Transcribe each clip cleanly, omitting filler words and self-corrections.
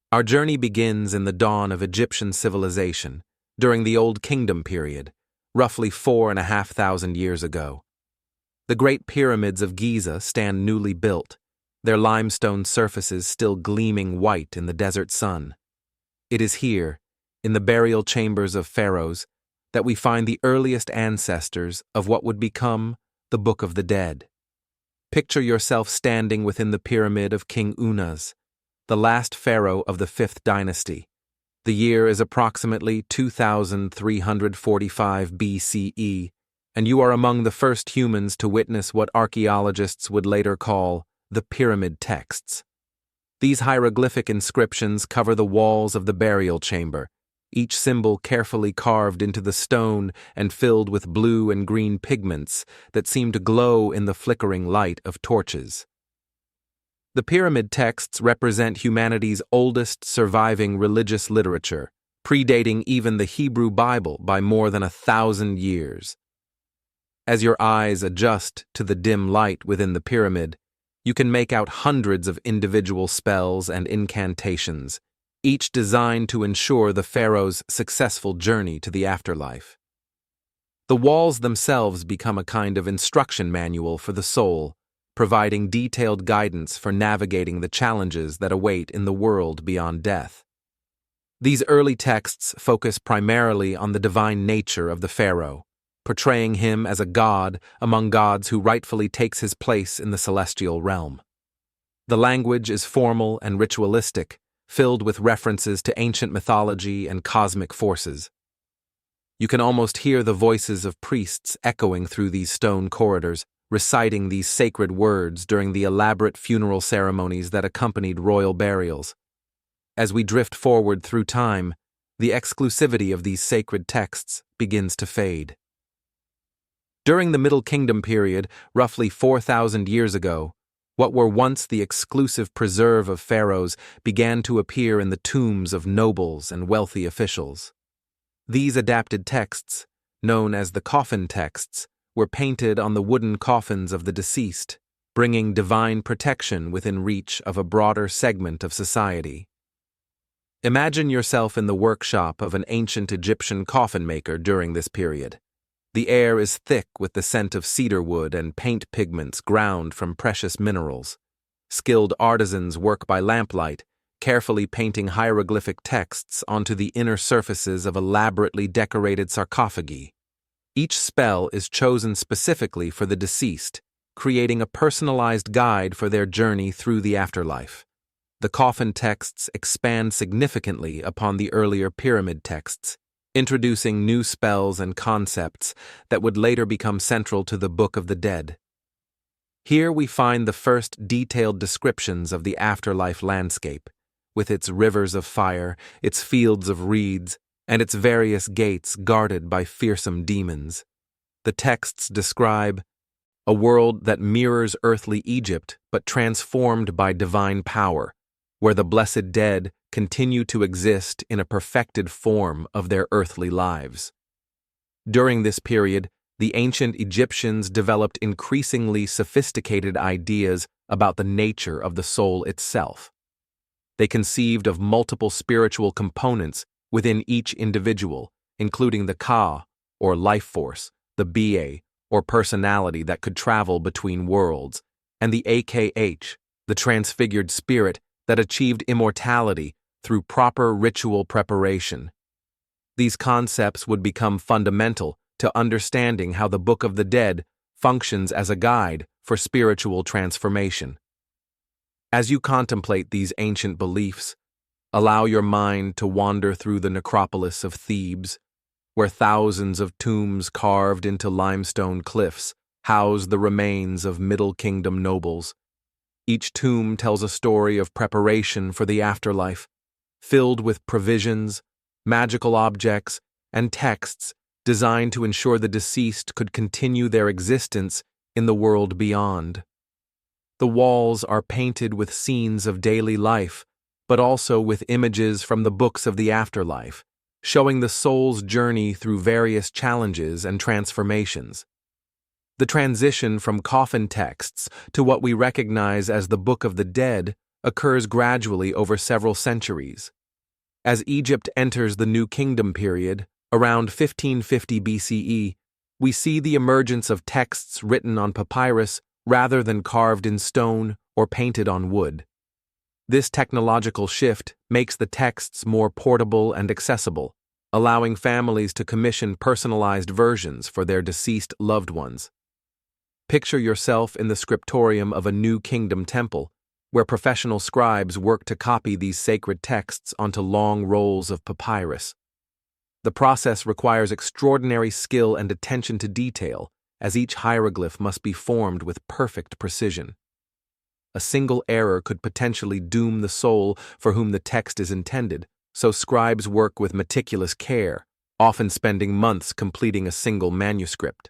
Our journey begins in the dawn of Egyptian civilization, during the Old Kingdom period, roughly 4,500 years ago. The Great Pyramids of Giza stand newly built, their limestone surfaces still gleaming white in the desert sun. It is here, in the burial chambers of pharaohs, that we find the earliest ancestors of what would become the Book of the Dead. Picture yourself standing within the pyramid of King Unas, the last pharaoh of the 5th dynasty. The year is approximately 2345 BCE, and you are among the first humans to witness what archaeologists would later call the pyramid texts. These hieroglyphic inscriptions cover the walls of the burial chamber, each symbol carefully carved into the stone and filled with blue and green pigments that seem to glow in the flickering light of torches. The pyramid texts represent humanity's oldest surviving religious literature, predating even the Hebrew Bible by more than 1,000 years. As your eyes adjust to the dim light within the pyramid, you can make out hundreds of individual spells and incantations, each designed to ensure the pharaoh's successful journey to the afterlife. The walls themselves become a kind of instruction manual for the soul, providing detailed guidance for navigating the challenges that await in the world beyond death. These early texts focus primarily on the divine nature of the pharaoh, portraying him as a god among gods who rightfully takes his place in the celestial realm. The language is formal and ritualistic, filled with references to ancient mythology and cosmic forces. You can almost hear the voices of priests echoing through these stone corridors, reciting these sacred words during the elaborate funeral ceremonies that accompanied royal burials. As we drift forward through time, the exclusivity of these sacred texts begins to fade. During the Middle Kingdom period, roughly 4,000 years ago, what were once the exclusive preserve of pharaohs began to appear in the tombs of nobles and wealthy officials. These adapted texts, known as the coffin texts, were painted on the wooden coffins of the deceased, bringing divine protection within reach of a broader segment of society. Imagine yourself in the workshop of an ancient Egyptian coffin maker during this period. The air is thick with the scent of cedar wood and paint pigments ground from precious minerals. Skilled artisans work by lamplight, carefully painting hieroglyphic texts onto the inner surfaces of elaborately decorated sarcophagi. Each spell is chosen specifically for the deceased, creating a personalized guide for their journey through the afterlife. The coffin texts expand significantly upon the earlier pyramid texts, introducing new spells and concepts that would later become central to the Book of the Dead. Here we find the first detailed descriptions of the afterlife landscape, with its rivers of fire, its fields of reeds, and its various gates guarded by fearsome demons. The texts describe a world that mirrors earthly Egypt but transformed by divine power, where the blessed dead continue to exist in a perfected form of their earthly lives. During this period, the ancient Egyptians developed increasingly sophisticated ideas about the nature of the soul itself. They conceived of multiple spiritual components within each individual, including the Ka, or life force, the Ba, or personality that could travel between worlds, and the Akh, the transfigured spirit that achieved immortality through proper ritual preparation. These concepts would become fundamental to understanding how the Book of the Dead functions as a guide for spiritual transformation. As you contemplate these ancient beliefs, allow your mind to wander through the necropolis of Thebes, where thousands of tombs carved into limestone cliffs house the remains of Middle Kingdom nobles. Each tomb tells a story of preparation for the afterlife, filled with provisions, magical objects, and texts designed to ensure the deceased could continue their existence in the world beyond. The walls are painted with scenes of daily life, but also with images from the books of the afterlife, showing the soul's journey through various challenges and transformations. The transition from coffin texts to what we recognize as the Book of the Dead occurs gradually over several centuries. As Egypt enters the New Kingdom period, around 1550 BCE, we see the emergence of texts written on papyrus rather than carved in stone or painted on wood. This technological shift makes the texts more portable and accessible, allowing families to commission personalized versions for their deceased loved ones. Picture yourself in the scriptorium of a New Kingdom temple, where professional scribes work to copy these sacred texts onto long rolls of papyrus. The process requires extraordinary skill and attention to detail, as each hieroglyph must be formed with perfect precision. A single error could potentially doom the soul for whom the text is intended, so scribes work with meticulous care, often spending months completing a single manuscript.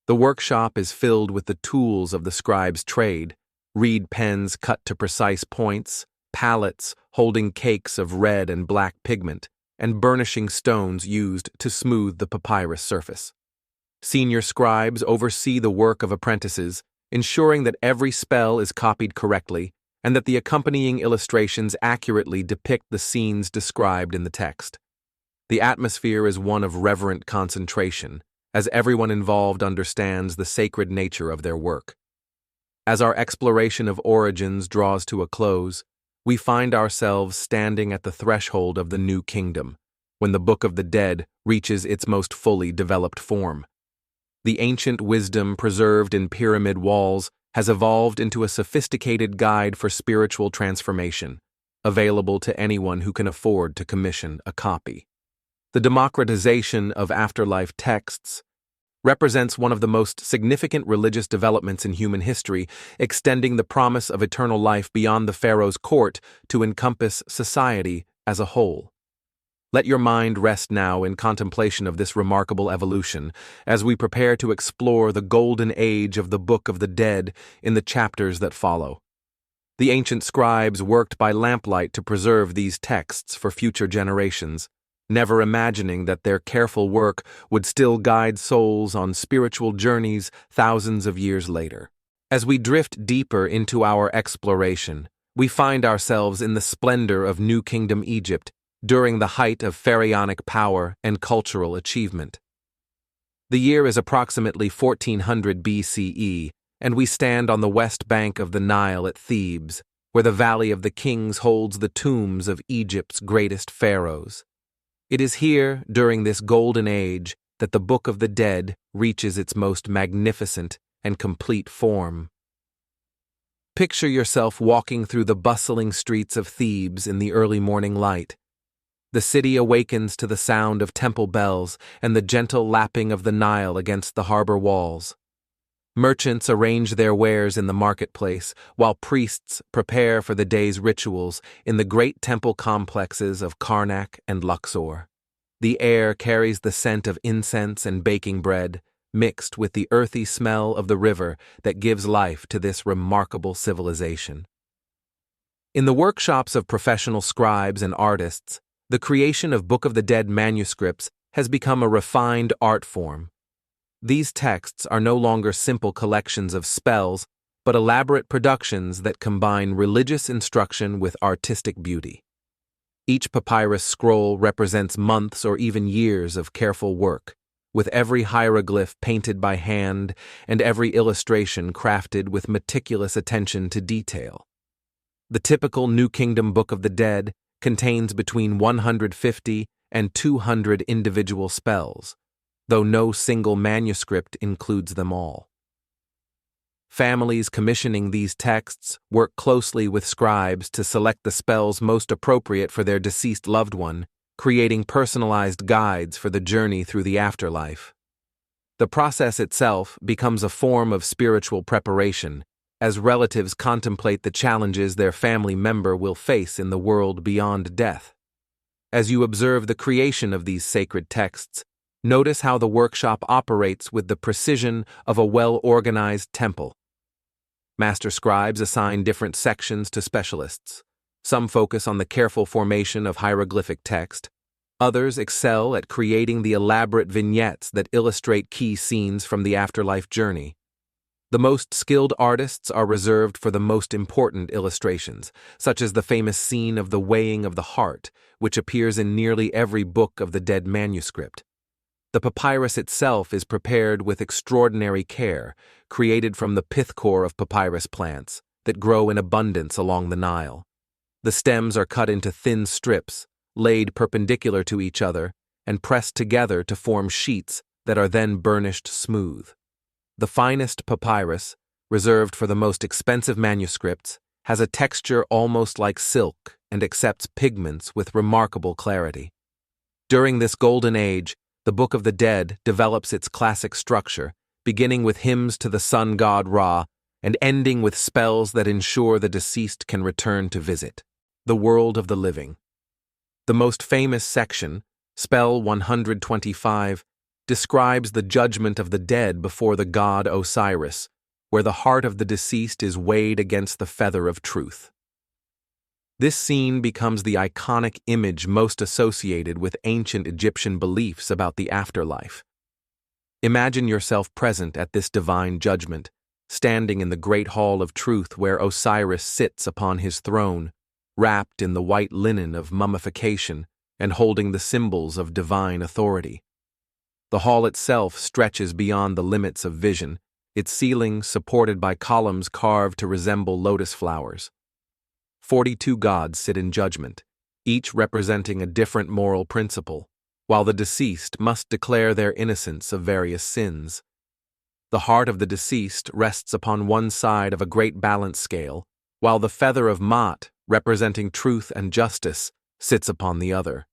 The workshop is filled with the tools of the scribe's trade: reed pens cut to precise points, palettes holding cakes of red and black pigment, and burnishing stones used to smooth the papyrus surface. Senior scribes oversee the work of apprentices, ensuring that every spell is copied correctly and that the accompanying illustrations accurately depict the scenes described in the text. The atmosphere is one of reverent concentration, as everyone involved understands the sacred nature of their work. As our exploration of origins draws to a close, we find ourselves standing at the threshold of the New Kingdom, when the Book of the Dead reaches its most fully developed form. The ancient wisdom preserved in pyramid walls has evolved into a sophisticated guide for spiritual transformation, available to anyone who can afford to commission a copy. The democratization of afterlife texts represents one of the most significant religious developments in human history, extending the promise of eternal life beyond the pharaoh's court to encompass society as a whole. Let your mind rest now in contemplation of this remarkable evolution, as we prepare to explore the golden age of the Book of the Dead in the chapters that follow. The ancient scribes worked by lamplight to preserve these texts for future generations, never imagining that their careful work would still guide souls on spiritual journeys thousands of years later. As we drift deeper into our exploration, we find ourselves in the splendor of New Kingdom Egypt, during the height of pharaonic power and cultural achievement. The year is approximately 1400 BCE, and we stand on the west bank of the Nile at Thebes, where the Valley of the Kings holds the tombs of Egypt's greatest pharaohs. It is here, during this golden age, that the Book of the Dead reaches its most magnificent and complete form. Picture yourself walking through the bustling streets of Thebes in the early morning light. The city awakens to the sound of temple bells and the gentle lapping of the Nile against the harbor walls. Merchants arrange their wares in the marketplace, while priests prepare for the day's rituals in the great temple complexes of Karnak and Luxor. The air carries the scent of incense and baking bread, mixed with the earthy smell of the river that gives life to this remarkable civilization. In the workshops of professional scribes and artists, the creation of Book of the Dead manuscripts has become a refined art form. These texts are no longer simple collections of spells, but elaborate productions that combine religious instruction with artistic beauty. Each papyrus scroll represents months or even years of careful work, with every hieroglyph painted by hand and every illustration crafted with meticulous attention to detail. The typical New Kingdom Book of the Dead contains between 150 and 200 individual spells, though no single manuscript includes them all. Families commissioning these texts work closely with scribes to select the spells most appropriate for their deceased loved one, creating personalized guides for the journey through the afterlife. The process itself becomes a form of spiritual preparation, as relatives contemplate the challenges their family member will face in the world beyond death. As you observe the creation of these sacred texts, notice how the workshop operates with the precision of a well-organized temple. Master scribes assign different sections to specialists. Some focus on the careful formation of hieroglyphic text. Others excel at creating the elaborate vignettes that illustrate key scenes from the afterlife journey. The most skilled artists are reserved for the most important illustrations, such as the famous scene of the weighing of the heart, which appears in nearly every book of the Dead manuscript. The papyrus itself is prepared with extraordinary care, created from the pith core of papyrus plants that grow in abundance along the Nile. The stems are cut into thin strips, laid perpendicular to each other, and pressed together to form sheets that are then burnished smooth. The finest papyrus, reserved for the most expensive manuscripts, has a texture almost like silk and accepts pigments with remarkable clarity. During this golden age, the Book of the Dead develops its classic structure, beginning with hymns to the sun god Ra and ending with spells that ensure the deceased can return to visit the world of the living. The most famous section, Spell 125, describes the judgment of the dead before the god Osiris, where the heart of the deceased is weighed against the feather of truth. This scene becomes the iconic image most associated with ancient Egyptian beliefs about the afterlife. Imagine yourself present at this divine judgment, standing in the great hall of truth where Osiris sits upon his throne, wrapped in the white linen of mummification and holding the symbols of divine authority. The hall itself stretches beyond the limits of vision, its ceiling supported by columns carved to resemble lotus flowers. 42 gods sit in judgment, each representing a different moral principle, while the deceased must declare their innocence of various sins. The heart of the deceased rests upon one side of a great balance scale, while the feather of Ma'at, representing truth and justice, sits upon the other.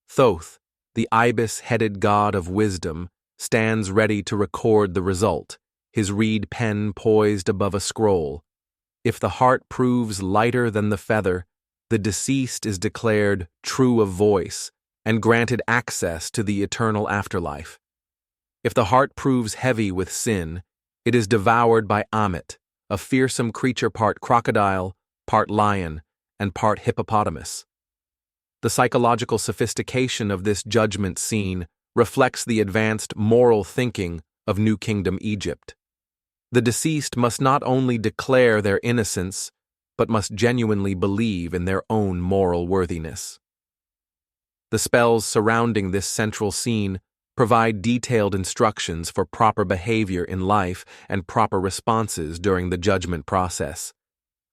Thoth, the ibis-headed god of wisdom, stands ready to record the result, his reed pen poised above a scroll. If the heart proves lighter than the feather, the deceased is declared true of voice and granted access to the eternal afterlife. If the heart proves heavy with sin, it is devoured by Ammit, a fearsome creature part crocodile, part lion, and part hippopotamus. The psychological sophistication of this judgment scene reflects the advanced moral thinking of New Kingdom Egypt. The deceased must not only declare their innocence, but must genuinely believe in their own moral worthiness. The spells surrounding this central scene provide detailed instructions for proper behavior in life and proper responses during the judgment process,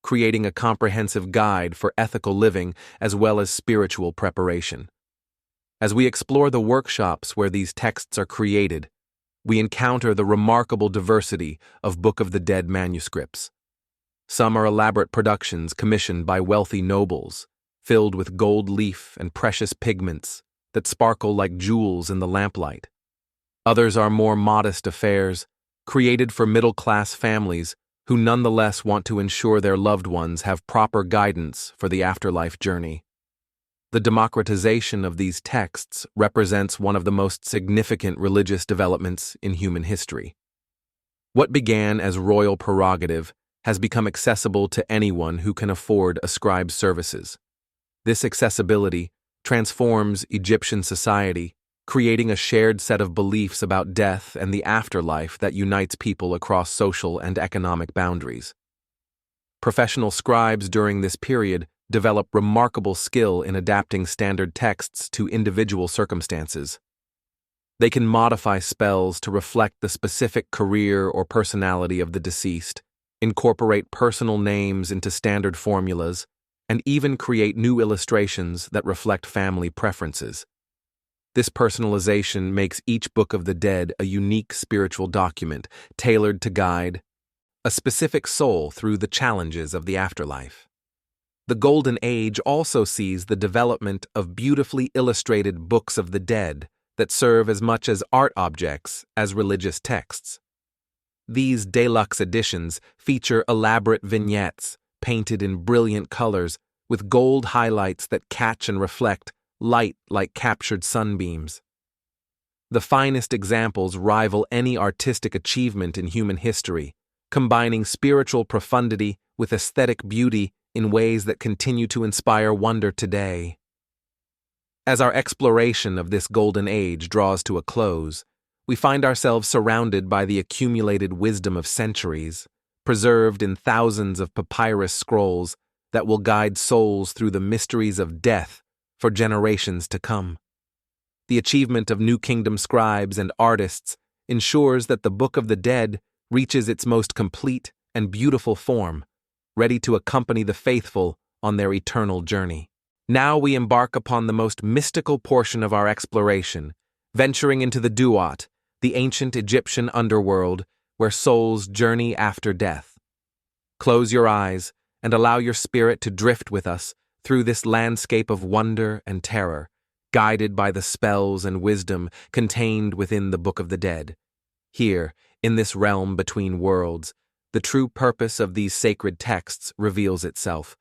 creating a comprehensive guide for ethical living as well as spiritual preparation. As we explore the workshops where these texts are created, we encounter the remarkable diversity of Book of the Dead manuscripts. Some are elaborate productions commissioned by wealthy nobles, filled with gold leaf and precious pigments that sparkle like jewels in the lamplight. Others are more modest affairs, created for middle-class families who nonetheless want to ensure their loved ones have proper guidance for the afterlife journey. The democratization of these texts represents one of the most significant religious developments in human history. What began as royal prerogative has become accessible to anyone who can afford a scribe's services. This accessibility transforms Egyptian society, creating a shared set of beliefs about death and the afterlife that unites people across social and economic boundaries. Professional scribes during this period develop remarkable skill in adapting standard texts to individual circumstances. They can modify spells to reflect the specific career or personality of the deceased, incorporate personal names into standard formulas, and even create new illustrations that reflect family preferences. This personalization makes each Book of the Dead a unique spiritual document tailored to guide a specific soul through the challenges of the afterlife. The Golden Age also sees the development of beautifully illustrated Books of the Dead that serve as much as art objects as religious texts. These deluxe editions feature elaborate vignettes painted in brilliant colors with gold highlights that catch and reflect light like captured sunbeams. The finest examples rival any artistic achievement in human history, combining spiritual profundity with aesthetic beauty in ways that continue to inspire wonder today. As our exploration of this golden age draws to a close, we find ourselves surrounded by the accumulated wisdom of centuries, preserved in thousands of papyrus scrolls that will guide souls through the mysteries of death for generations to come. The achievement of New Kingdom scribes and artists ensures that the Book of the Dead reaches its most complete and beautiful form, ready to accompany the faithful on their eternal journey. Now we embark upon the most mystical portion of our exploration, venturing into the Duat, the ancient Egyptian underworld, where souls journey after death. Close your eyes and allow your spirit to drift with us through this landscape of wonder and terror, guided by the spells and wisdom contained within the Book of the Dead. Here, in this realm between worlds, the true purpose of these sacred texts reveals itself.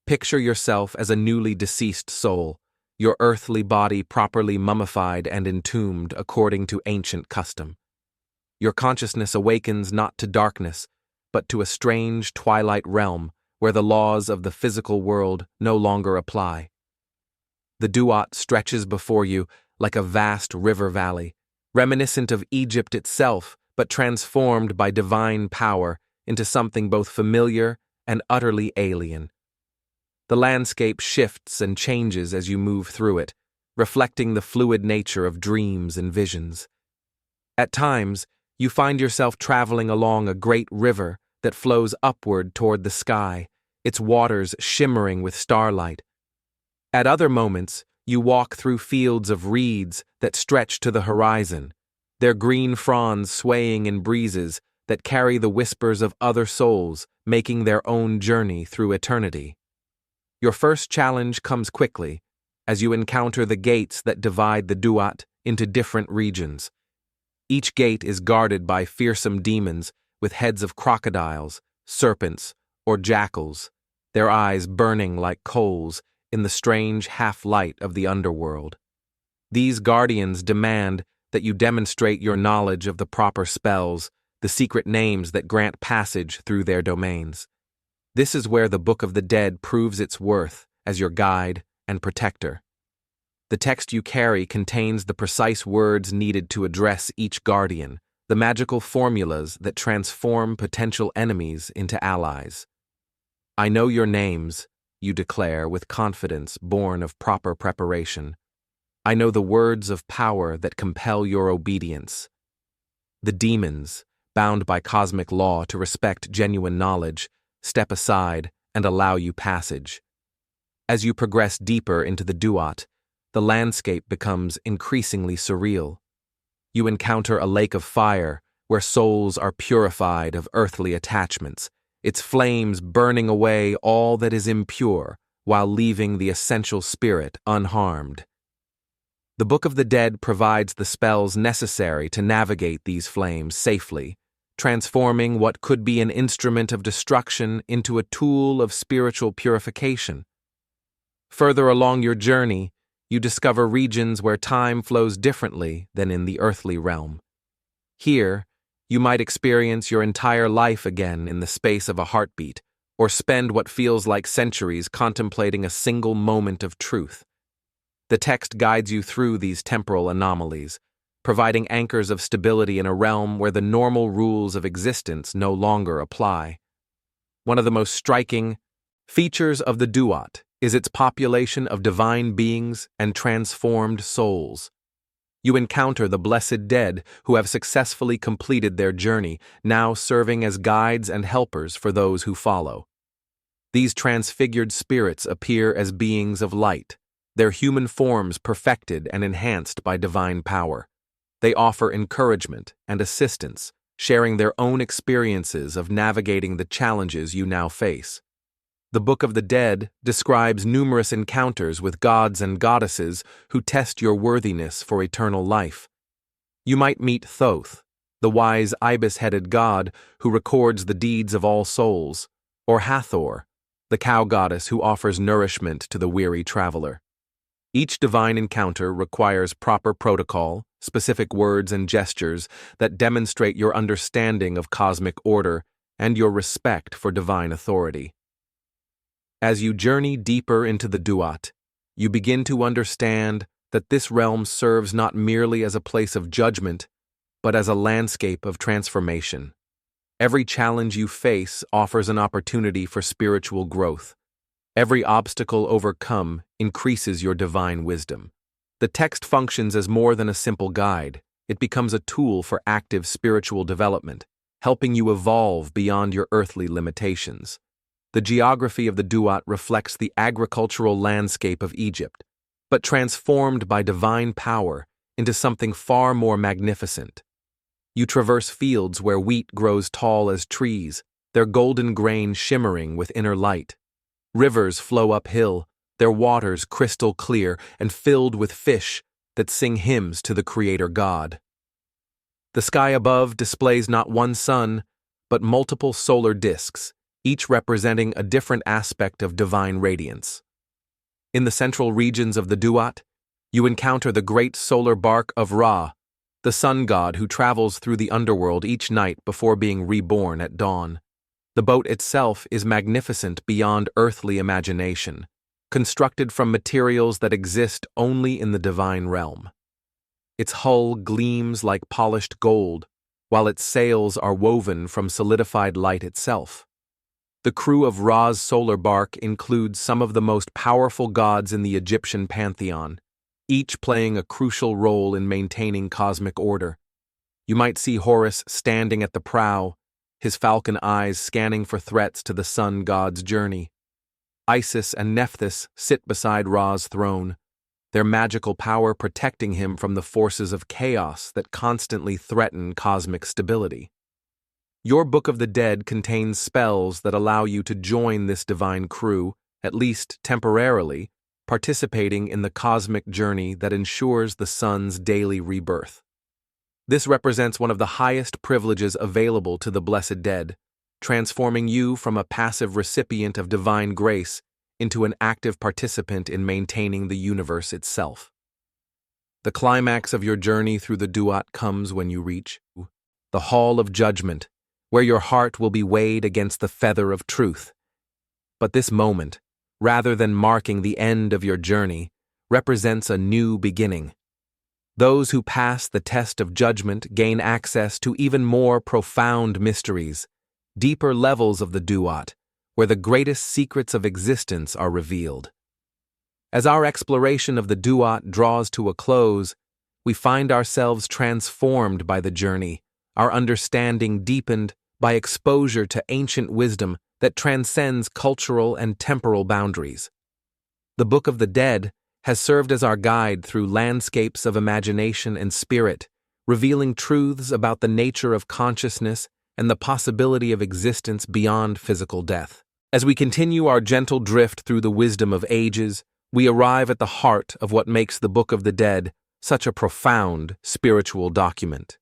Picture yourself as a newly deceased soul, your earthly body properly mummified and entombed according to ancient custom. Your consciousness awakens not to darkness, but to a strange twilight realm where the laws of the physical world no longer apply. The Duat stretches before you like a vast river valley, reminiscent of Egypt itself, but transformed by divine power into something both familiar and utterly alien. The landscape shifts and changes as you move through it, reflecting the fluid nature of dreams and visions. At times, you find yourself traveling along a great river that flows upward toward the sky, its waters shimmering with starlight. At other moments, you walk through fields of reeds that stretch to the horizon, their green fronds swaying in breezes that carry the whispers of other souls making their own journey through eternity. Your first challenge comes quickly, as you encounter the gates that divide the Duat into different regions. Each gate is guarded by fearsome demons with heads of crocodiles, serpents, or jackals, their eyes burning like coals in the strange half-light of the underworld. These guardians demand that you demonstrate your knowledge of the proper spells, the secret names that grant passage through their domains. This is where the Book of the Dead proves its worth as your guide and protector. The text you carry contains the precise words needed to address each guardian, the magical formulas that transform potential enemies into allies. I know your names, you declare with confidence born of proper preparation. I know the words of power that compel your obedience. The demons, bound by cosmic law to respect genuine knowledge, step aside and allow you passage. As you progress deeper into the Duat, the landscape becomes increasingly surreal. You encounter a lake of fire where souls are purified of earthly attachments, its flames burning away all that is impure while leaving the essential spirit unharmed. The Book of the Dead provides the spells necessary to navigate these flames safely, transforming what could be an instrument of destruction into a tool of spiritual purification. Further along your journey, you discover regions where time flows differently than in the earthly realm. Here, you might experience your entire life again in the space of a heartbeat, or spend what feels like centuries contemplating a single moment of truth. The text guides you through these temporal anomalies, providing anchors of stability in a realm where the normal rules of existence no longer apply. One of the most striking features of the Duat is its population of divine beings and transformed souls. You encounter the blessed dead who have successfully completed their journey, now serving as guides and helpers for those who follow. These transfigured spirits appear as beings of light, their human forms perfected and enhanced by divine power. They offer encouragement and assistance, sharing their own experiences of navigating the challenges you now face. The Book of the Dead describes numerous encounters with gods and goddesses who test your worthiness for eternal life. You might meet Thoth, the wise ibis-headed god who records the deeds of all souls, or Hathor, the cow goddess who offers nourishment to the weary traveler. Each divine encounter requires proper protocol, specific words and gestures that demonstrate your understanding of cosmic order and your respect for divine authority. As you journey deeper into the Duat, you begin to understand that this realm serves not merely as a place of judgment, but as a landscape of transformation. Every challenge you face offers an opportunity for spiritual growth. Every obstacle overcome increases your divine wisdom. The text functions as more than a simple guide. It becomes a tool for active spiritual development, helping you evolve beyond your earthly limitations. The geography of the Duat reflects the agricultural landscape of Egypt, but transformed by divine power into something far more magnificent. You traverse fields where wheat grows tall as trees, their golden grain shimmering with inner light. Rivers flow uphill, their waters crystal clear and filled with fish that sing hymns to the Creator God. The sky above displays not one sun, but multiple solar disks, each representing a different aspect of divine radiance. In the central regions of the Duat, you encounter the great solar bark of Ra, the sun god who travels through the underworld each night before being reborn at dawn. The boat itself is magnificent beyond earthly imagination, constructed from materials that exist only in the divine realm. Its hull gleams like polished gold, while its sails are woven from solidified light itself. The crew of Ra's solar bark includes some of the most powerful gods in the Egyptian pantheon, each playing a crucial role in maintaining cosmic order. You might see Horus standing at the prow, his falcon eyes scanning for threats to the sun god's journey. Isis and Nephthys sit beside Ra's throne, their magical power protecting him from the forces of chaos that constantly threaten cosmic stability. Your Book of the Dead contains spells that allow you to join this divine crew, at least temporarily, participating in the cosmic journey that ensures the sun's daily rebirth. This represents one of the highest privileges available to the blessed dead, transforming you from a passive recipient of divine grace into an active participant in maintaining the universe itself. The climax of your journey through the Duat comes when you reach the Hall of Judgment, where your heart will be weighed against the feather of truth. But this moment, rather than marking the end of your journey, represents a new beginning. Those who pass the test of judgment gain access to even more profound mysteries, deeper levels of the Duat, where the greatest secrets of existence are revealed. As our exploration of the Duat draws to a close, we find ourselves transformed by the journey, our understanding deepened by exposure to ancient wisdom that transcends cultural and temporal boundaries. The Book of the Dead has served as our guide through landscapes of imagination and spirit, revealing truths about the nature of consciousness and the possibility of existence beyond physical death. As we continue our gentle drift through the wisdom of ages, we arrive at the heart of what makes the Book of the Dead such a profound spiritual document.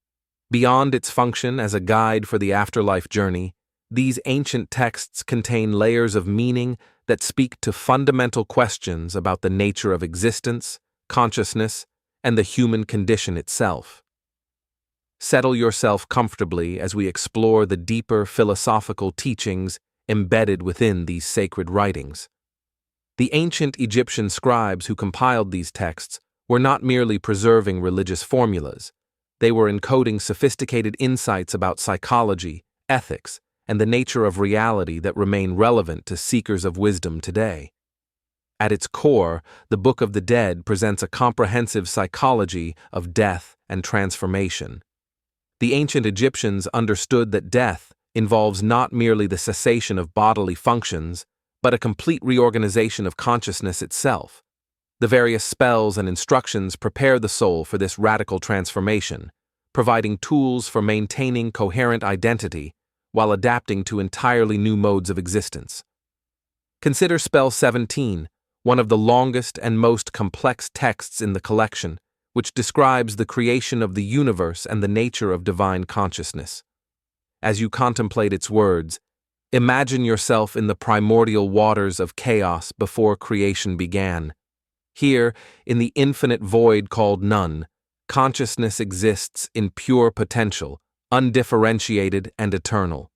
Beyond its function as a guide for the afterlife journey, these ancient texts contain layers of meaning that speak to fundamental questions about the nature of existence, consciousness, and the human condition itself. Settle yourself comfortably as we explore the deeper philosophical teachings embedded within these sacred writings. The ancient Egyptian scribes who compiled these texts were not merely preserving religious formulas. They were encoding sophisticated insights about psychology, ethics, and the nature of reality that remain relevant to seekers of wisdom today. At its core, the Book of the Dead presents a comprehensive psychology of death and transformation. The ancient Egyptians understood that death involves not merely the cessation of bodily functions, but a complete reorganization of consciousness itself. The various spells and instructions prepare the soul for this radical transformation, providing tools for maintaining coherent identity while adapting to entirely new modes of existence. Consider Spell 17, one of the longest and most complex texts in the collection, which describes the creation of the universe and the nature of divine consciousness. As you contemplate its words, imagine yourself in the primordial waters of chaos before creation began. Here, in the infinite void called none, consciousness exists in pure potential, undifferentiated and eternal.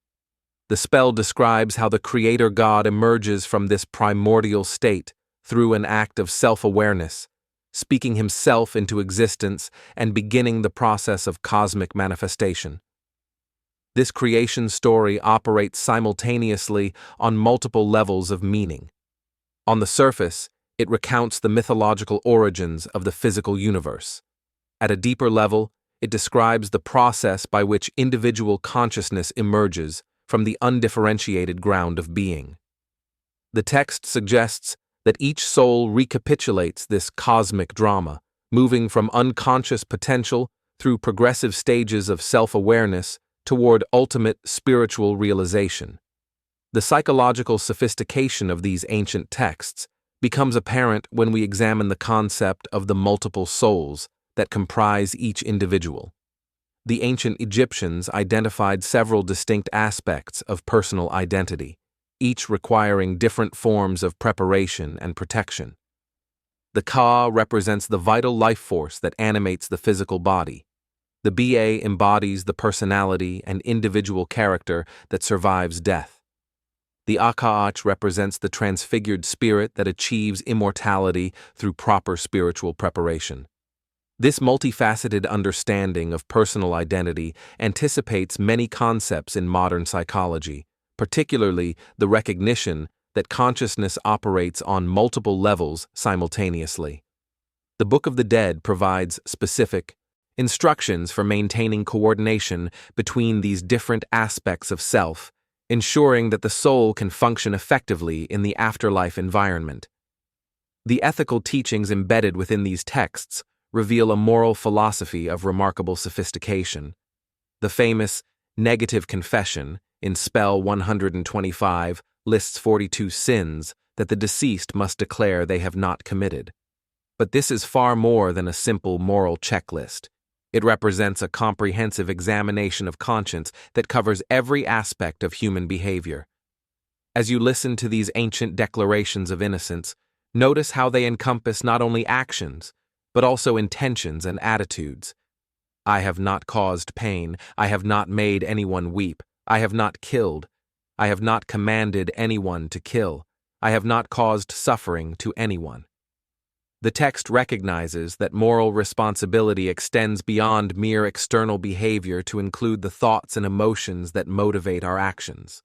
The spell describes how the Creator God emerges from this primordial state through an act of self-awareness, speaking himself into existence and beginning the process of cosmic manifestation. This creation story operates simultaneously on multiple levels of meaning. On the surface, it recounts the mythological origins of the physical universe. At a deeper level, it describes the process by which individual consciousness emerges from the undifferentiated ground of being. The text suggests that each soul recapitulates this cosmic drama, moving from unconscious potential through progressive stages of self-awareness toward ultimate spiritual realization. The psychological sophistication of these ancient texts becomes apparent when we examine the concept of the multiple souls that comprise each individual. The ancient Egyptians identified several distinct aspects of personal identity, each requiring different forms of preparation and protection. The Ka represents the vital life force that animates the physical body. The Ba embodies the personality and individual character that survives death. The Aka'ach represents the transfigured spirit that achieves immortality through proper spiritual preparation. This multifaceted understanding of personal identity anticipates many concepts in modern psychology, particularly the recognition that consciousness operates on multiple levels simultaneously. The Book of the Dead provides specific instructions for maintaining coordination between these different aspects of self, ensuring that the soul can function effectively in the afterlife environment. The ethical teachings embedded within these texts reveal a moral philosophy of remarkable sophistication. The famous negative confession in Spell 125 lists 42 sins that the deceased must declare they have not committed. But this is far more than a simple moral checklist. It represents a comprehensive examination of conscience that covers every aspect of human behavior. As you listen to these ancient declarations of innocence, notice how they encompass not only actions, but also intentions and attitudes. I have not caused pain. I have not made anyone weep. I have not killed. I have not commanded anyone to kill. I have not caused suffering to anyone. The text recognizes that moral responsibility extends beyond mere external behavior to include the thoughts and emotions that motivate our actions.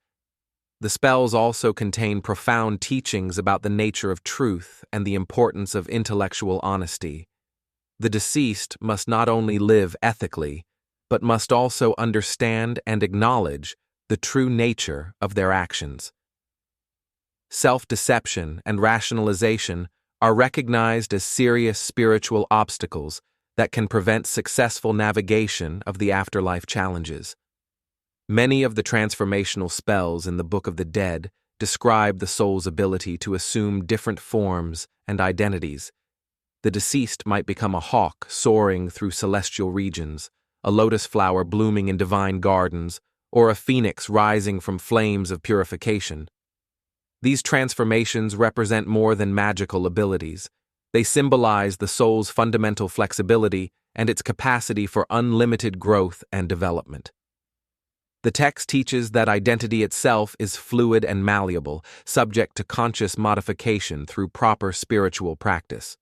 The spells also contain profound teachings about the nature of truth and the importance of intellectual honesty. The deceased must not only live ethically, but must also understand and acknowledge the true nature of their actions. Self-deception and rationalization are recognized as serious spiritual obstacles that can prevent successful navigation of the afterlife challenges. Many of the transformational spells in the Book of the Dead describe the soul's ability to assume different forms and identities. The deceased might become a hawk soaring through celestial regions, a lotus flower blooming in divine gardens, or a phoenix rising from flames of purification. These transformations represent more than magical abilities. They symbolize the soul's fundamental flexibility and its capacity for unlimited growth and development. The text teaches that identity itself is fluid and malleable, subject to conscious modification through proper spiritual practice.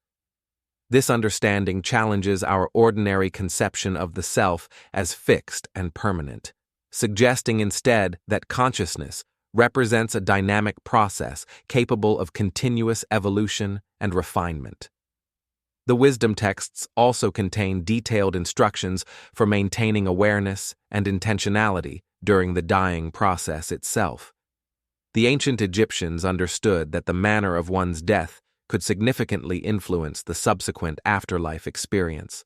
This understanding challenges our ordinary conception of the self as fixed and permanent, suggesting instead that consciousness represents a dynamic process capable of continuous evolution and refinement. The wisdom texts also contain detailed instructions for maintaining awareness and intentionality during the dying process itself. The ancient Egyptians understood that the manner of one's death could significantly influence the subsequent afterlife experience.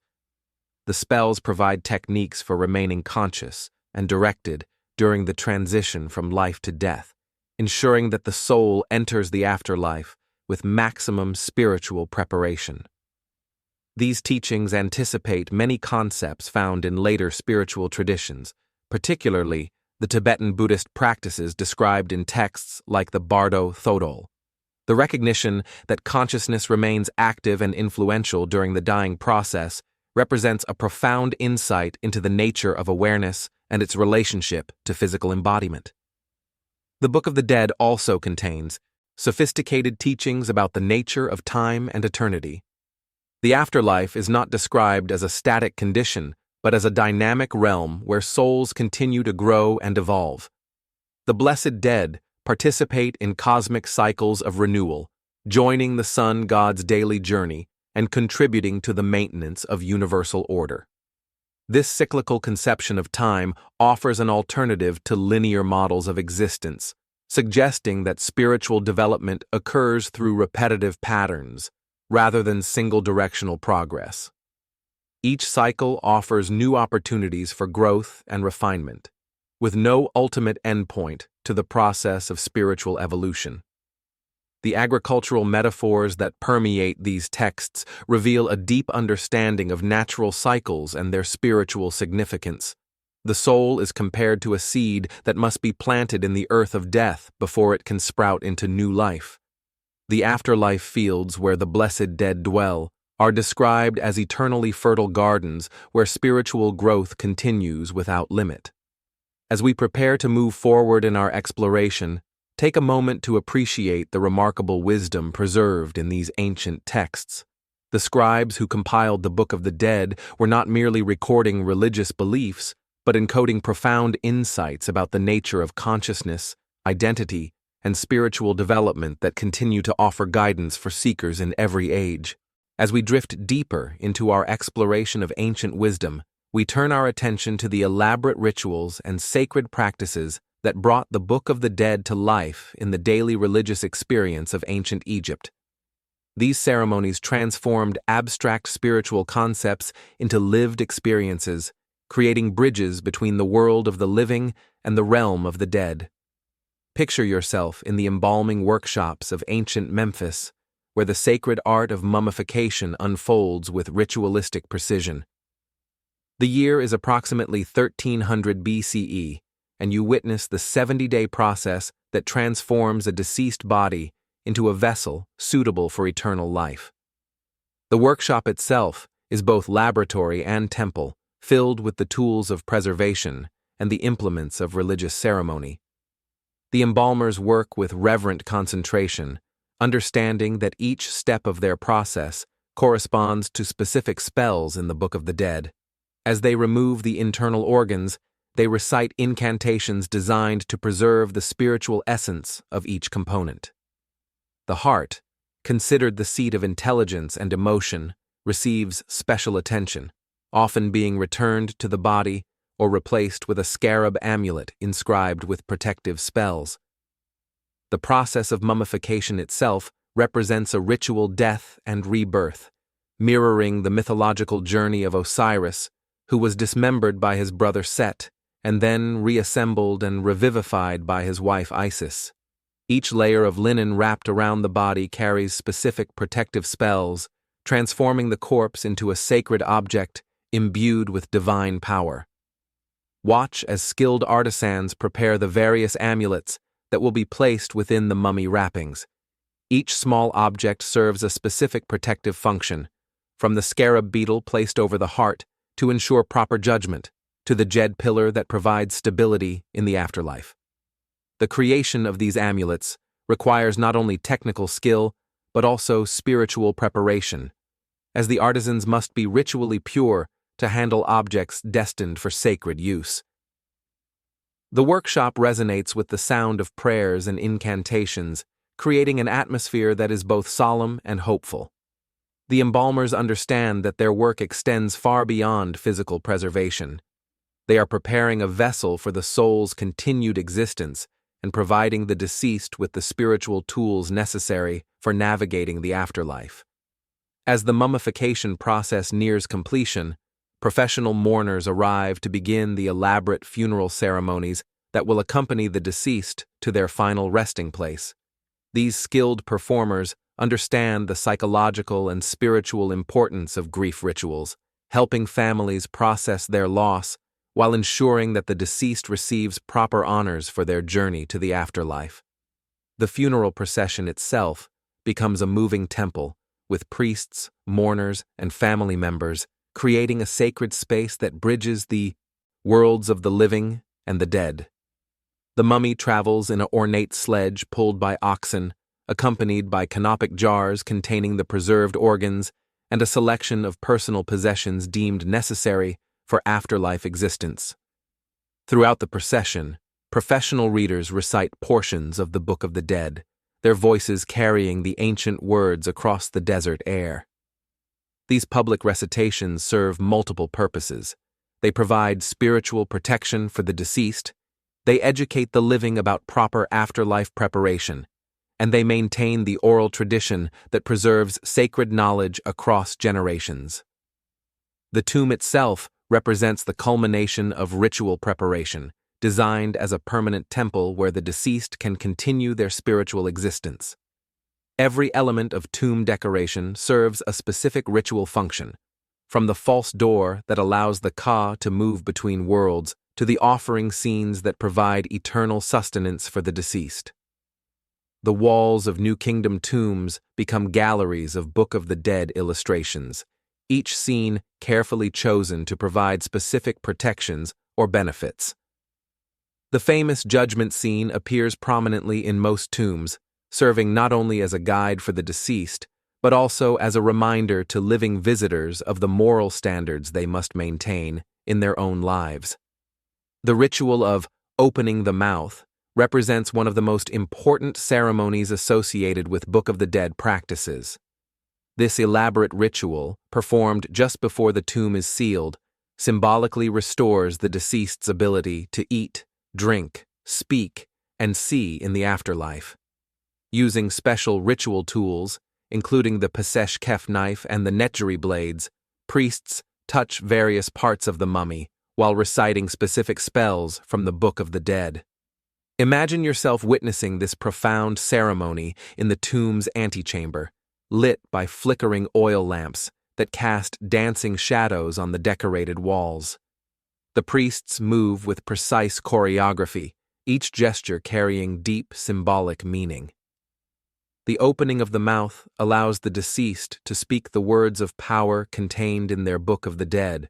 The spells provide techniques for remaining conscious and directed during the transition from life to death, ensuring that the soul enters the afterlife with maximum spiritual preparation. These teachings anticipate many concepts found in later spiritual traditions, particularly the Tibetan Buddhist practices described in texts like the Bardo Thodol. The recognition that consciousness remains active and influential during the dying process represents a profound insight into the nature of awareness and its relationship to physical embodiment. The Book of the Dead also contains sophisticated teachings about the nature of time and eternity. The afterlife is not described as a static condition, but as a dynamic realm where souls continue to grow and evolve. The blessed dead participate in cosmic cycles of renewal, joining the sun god's daily journey and contributing to the maintenance of universal order. This cyclical conception of time offers an alternative to linear models of existence, suggesting that spiritual development occurs through repetitive patterns, rather than single-directional progress. Each cycle offers new opportunities for growth and refinement, with no ultimate endpoint to the process of spiritual evolution. The agricultural metaphors that permeate these texts reveal a deep understanding of natural cycles and their spiritual significance. The soul is compared to a seed that must be planted in the earth of death before it can sprout into new life. The afterlife fields where the blessed dead dwell are described as eternally fertile gardens where spiritual growth continues without limit. As we prepare to move forward in our exploration, take a moment to appreciate the remarkable wisdom preserved in these ancient texts. The scribes who compiled the Book of the Dead were not merely recording religious beliefs, but encoding profound insights about the nature of consciousness, identity, and spiritual development that continue to offer guidance for seekers in every age. As we drift deeper into our exploration of ancient wisdom, we turn our attention to the elaborate rituals and sacred practices that brought the Book of the Dead to life in the daily religious experience of ancient Egypt. These ceremonies transformed abstract spiritual concepts into lived experiences, creating bridges between the world of the living and the realm of the dead. Picture yourself in the embalming workshops of ancient Memphis, where the sacred art of mummification unfolds with ritualistic precision. The year is approximately 1300 BCE, and you witness the 70-day process that transforms a deceased body into a vessel suitable for eternal life. The workshop itself is both laboratory and temple, filled with the tools of preservation and the implements of religious ceremony. The embalmers work with reverent concentration, understanding that each step of their process corresponds to specific spells in the Book of the Dead. As they remove the internal organs, they recite incantations designed to preserve the spiritual essence of each component. The heart, considered the seat of intelligence and emotion, receives special attention, often being returned to the body or replaced with a scarab amulet inscribed with protective spells. The process of mummification itself represents a ritual death and rebirth, mirroring the mythological journey of Osiris, who was dismembered by his brother Set, and then reassembled and revivified by his wife Isis. Each layer of linen wrapped around the body carries specific protective spells, transforming the corpse into a sacred object imbued with divine power. Watch as skilled artisans prepare the various amulets that will be placed within the mummy wrappings. Each small object serves a specific protective function, from the scarab beetle placed over the heart to ensure proper judgment, to the jed pillar that provides stability in the afterlife. The creation of these amulets requires not only technical skill, but also spiritual preparation, as the artisans must be ritually pure to handle objects destined for sacred use. The workshop resonates with the sound of prayers and incantations, creating an atmosphere that is both solemn and hopeful. The embalmers understand that their work extends far beyond physical preservation. They are preparing a vessel for the soul's continued existence and providing the deceased with the spiritual tools necessary for navigating the afterlife. As the mummification process nears completion, professional mourners arrive to begin the elaborate funeral ceremonies that will accompany the deceased to their final resting place. These skilled performers understand the psychological and spiritual importance of grief rituals, helping families process their loss while ensuring that the deceased receives proper honors for their journey to the afterlife. The funeral procession itself becomes a moving temple, with priests, mourners, and family members creating a sacred space that bridges the worlds of the living and the dead. The mummy travels in an ornate sledge pulled by oxen, accompanied by canopic jars containing the preserved organs and a selection of personal possessions deemed necessary for afterlife existence. Throughout the procession, professional readers recite portions of the Book of the Dead, their voices carrying the ancient words across the desert air. These public recitations serve multiple purposes. They provide spiritual protection for the deceased, they educate the living about proper afterlife preparation, and they maintain the oral tradition that preserves sacred knowledge across generations. The tomb itself represents the culmination of ritual preparation, designed as a permanent temple where the deceased can continue their spiritual existence. Every element of tomb decoration serves a specific ritual function, from the false door that allows the Ka to move between worlds to the offering scenes that provide eternal sustenance for the deceased. The walls of New Kingdom tombs become galleries of Book of the Dead illustrations, each scene carefully chosen to provide specific protections or benefits. The famous judgment scene appears prominently in most tombs, serving not only as a guide for the deceased, but also as a reminder to living visitors of the moral standards they must maintain in their own lives. The ritual of opening the mouth represents one of the most important ceremonies associated with Book of the Dead practices. This elaborate ritual, performed just before the tomb is sealed, symbolically restores the deceased's ability to eat, drink, speak, and see in the afterlife. Using special ritual tools, including the Pesesh Kef knife and the Netjeri blades, priests touch various parts of the mummy while reciting specific spells from the Book of the Dead. Imagine yourself witnessing this profound ceremony in the tomb's antechamber, lit by flickering oil lamps that cast dancing shadows on the decorated walls. The priests move with precise choreography, each gesture carrying deep symbolic meaning. The opening of the mouth allows the deceased to speak the words of power contained in their Book of the Dead,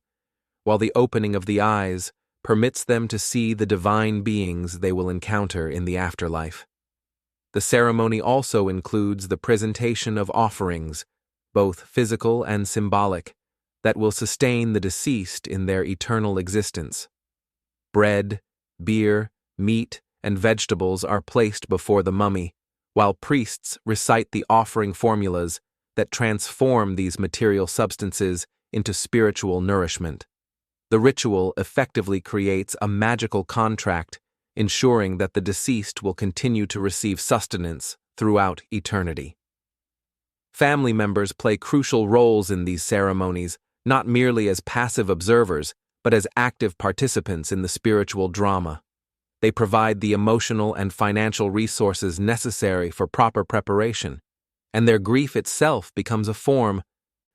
while the opening of the eyes permits them to see the divine beings they will encounter in the afterlife. The ceremony also includes the presentation of offerings, both physical and symbolic, that will sustain the deceased in their eternal existence. Bread, beer, meat, and vegetables are placed before the mummy, while priests recite the offering formulas that transform these material substances into spiritual nourishment. The ritual effectively creates a magical contract, ensuring that the deceased will continue to receive sustenance throughout eternity. Family members play crucial roles in these ceremonies, not merely as passive observers, but as active participants in the spiritual drama. They provide the emotional and financial resources necessary for proper preparation, and their grief itself becomes a form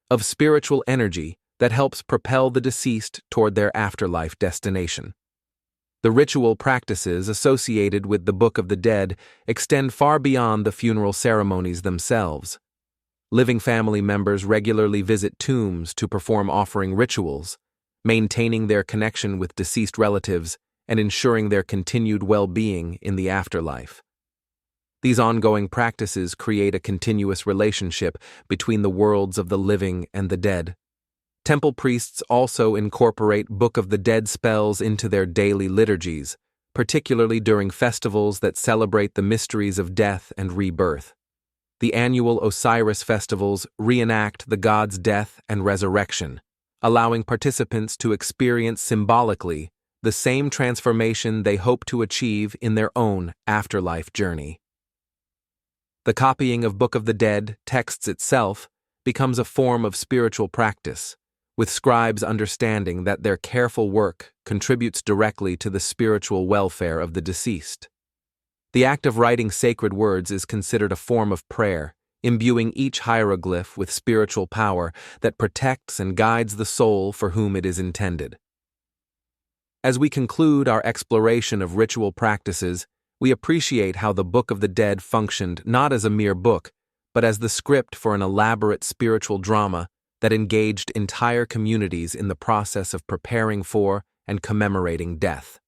of spiritual energy that helps propel the deceased toward their afterlife destination. The ritual practices associated with the Book of the Dead extend far beyond the funeral ceremonies themselves. Living family members regularly visit tombs to perform offering rituals, maintaining their connection with deceased relatives and ensuring their continued well-being in the afterlife. These ongoing practices create a continuous relationship between the worlds of the living and the dead. Temple priests also incorporate Book of the Dead spells into their daily liturgies, particularly during festivals that celebrate the mysteries of death and rebirth. The annual Osiris festivals reenact the god's death and resurrection, allowing participants to experience symbolically the same transformation they hope to achieve in their own afterlife journey. The copying of Book of the Dead texts itself becomes a form of spiritual practice, with scribes understanding that their careful work contributes directly to the spiritual welfare of the deceased. The act of writing sacred words is considered a form of prayer, imbuing each hieroglyph with spiritual power that protects and guides the soul for whom it is intended. As we conclude our exploration of ritual practices, we appreciate how the Book of the Dead functioned not as a mere book, but as the script for an elaborate spiritual drama that engaged entire communities in the process of preparing for and commemorating death.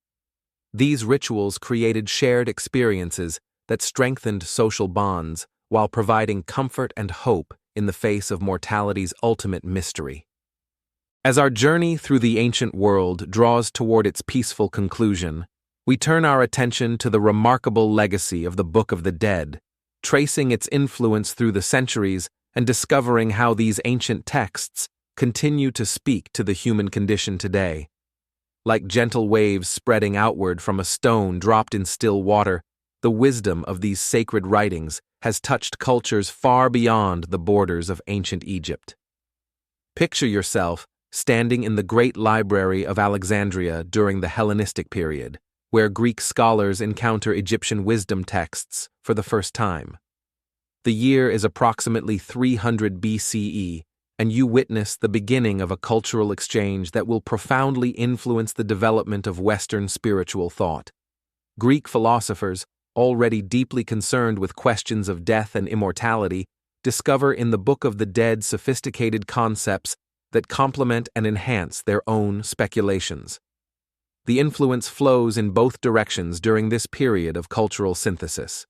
These rituals created shared experiences that strengthened social bonds while providing comfort and hope in the face of mortality's ultimate mystery. As our journey through the ancient world draws toward its peaceful conclusion, we turn our attention to the remarkable legacy of the Book of the Dead, tracing its influence through the centuries and discovering how these ancient texts continue to speak to the human condition today. Like gentle waves spreading outward from a stone dropped in still water, the wisdom of these sacred writings has touched cultures far beyond the borders of ancient Egypt. Picture yourself standing in the great library of Alexandria during the Hellenistic period, where Greek scholars encounter Egyptian wisdom texts for the first time. The year is approximately 300 BCE, and you witness the beginning of a cultural exchange that will profoundly influence the development of Western spiritual thought. Greek philosophers, already deeply concerned with questions of death and immortality, discover in the Book of the Dead sophisticated concepts that complement and enhance their own speculations. The influence flows in both directions during this period of cultural synthesis.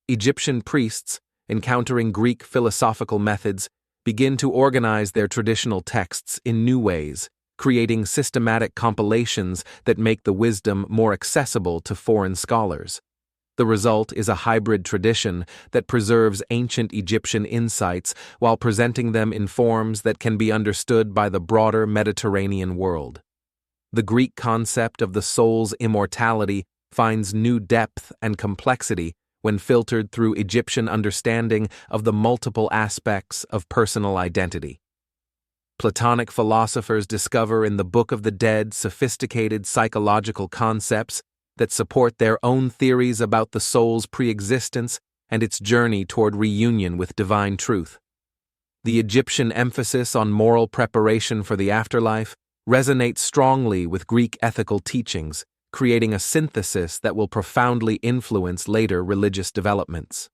Egyptian priests, encountering Greek philosophical methods, begin to organize their traditional texts in new ways, creating systematic compilations that make the wisdom more accessible to foreign scholars. The result is a hybrid tradition that preserves ancient Egyptian insights while presenting them in forms that can be understood by the broader Mediterranean world. The Greek concept of the soul's immortality finds new depth and complexity when filtered through Egyptian understanding of the multiple aspects of personal identity. Platonic philosophers discover in the Book of the Dead sophisticated psychological concepts that support their own theories about the soul's pre-existence and its journey toward reunion with divine truth. The Egyptian emphasis on moral preparation for the afterlife resonates strongly with Greek ethical teachings, creating a synthesis that will profoundly influence later religious developments.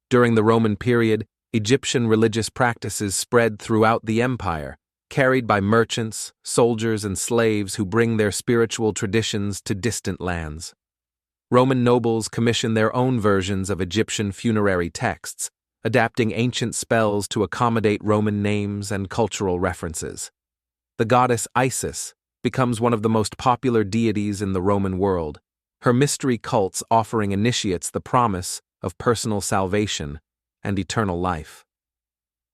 During the Roman period, Egyptian religious practices spread throughout the empire, carried by merchants, soldiers, and slaves who bring their spiritual traditions to distant lands. Roman nobles commissioned their own versions of Egyptian funerary texts, adapting ancient spells to accommodate Roman names and cultural references. The goddess Isis becomes one of the most popular deities in the Roman world, her mystery cults offering initiates the promise of personal salvation and eternal life.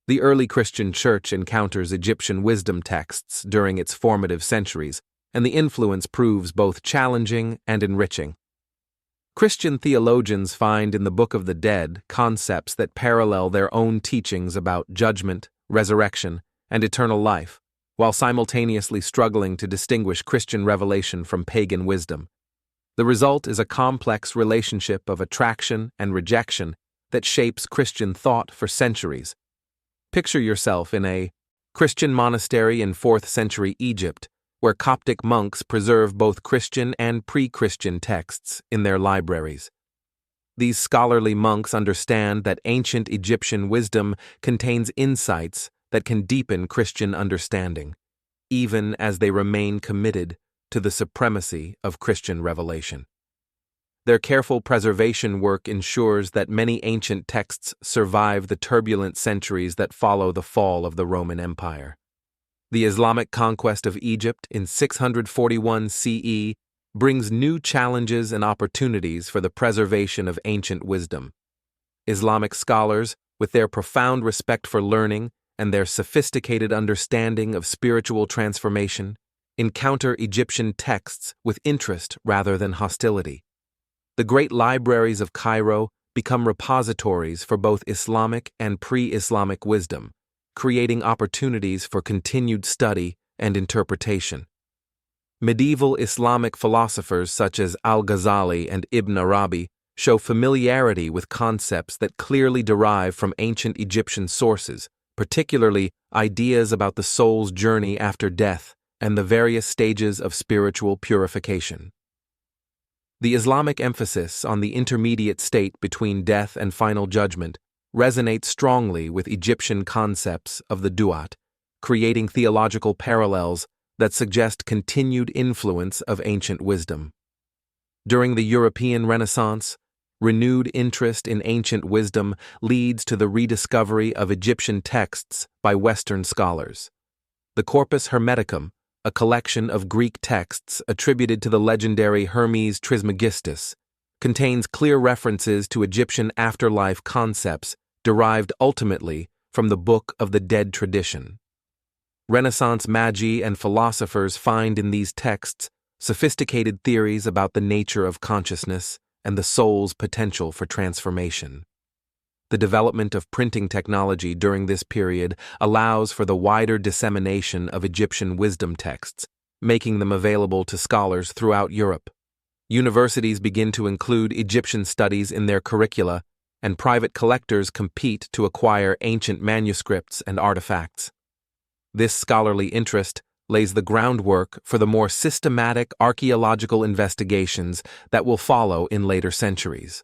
The early Christian church encounters Egyptian wisdom texts during its formative centuries, and the influence proves both challenging and enriching. Christian theologians find in the Book of the Dead concepts that parallel their own teachings about judgment, resurrection, and eternal life, while simultaneously struggling to distinguish Christian revelation from pagan wisdom. The result is a complex relationship of attraction and rejection that shapes Christian thought for centuries. Picture yourself in a Christian monastery in 4th century Egypt, where Coptic monks preserve both Christian and pre-Christian texts in their libraries. These scholarly monks understand that ancient Egyptian wisdom contains insights that can deepen Christian understanding, even as they remain committed to the supremacy of Christian revelation. Their careful preservation work ensures that many ancient texts survive the turbulent centuries that follow the fall of the Roman Empire. The Islamic conquest of Egypt in 641 CE brings new challenges and opportunities for the preservation of ancient wisdom. Islamic scholars, with their profound respect for learning and their sophisticated understanding of spiritual transformation, encounter Egyptian texts with interest rather than hostility. The great libraries of Cairo become repositories for both Islamic and pre-Islamic wisdom, creating opportunities for continued study and interpretation. Medieval Islamic philosophers such as Al-Ghazali and Ibn Arabi show familiarity with concepts that clearly derive from ancient Egyptian sources, particularly ideas about the soul's journey after death and the various stages of spiritual purification. The Islamic emphasis on the intermediate state between death and final judgment resonates strongly with Egyptian concepts of the du'at, creating theological parallels that suggest continued influence of ancient wisdom. During the European Renaissance, renewed interest in ancient wisdom leads to the rediscovery of Egyptian texts by Western scholars. The Corpus Hermeticum, a collection of Greek texts attributed to the legendary Hermes Trismegistus, contains clear references to Egyptian afterlife concepts derived ultimately from the Book of the Dead tradition. Renaissance magi and philosophers find in these texts sophisticated theories about the nature of consciousness and the soul's potential for transformation. The development of printing technology during this period allows for the wider dissemination of Egyptian wisdom texts, making them available to scholars throughout Europe. Universities begin to include Egyptian studies in their curricula, and private collectors compete to acquire ancient manuscripts and artifacts. This scholarly interest lays the groundwork for the more systematic archaeological investigations that will follow in later centuries.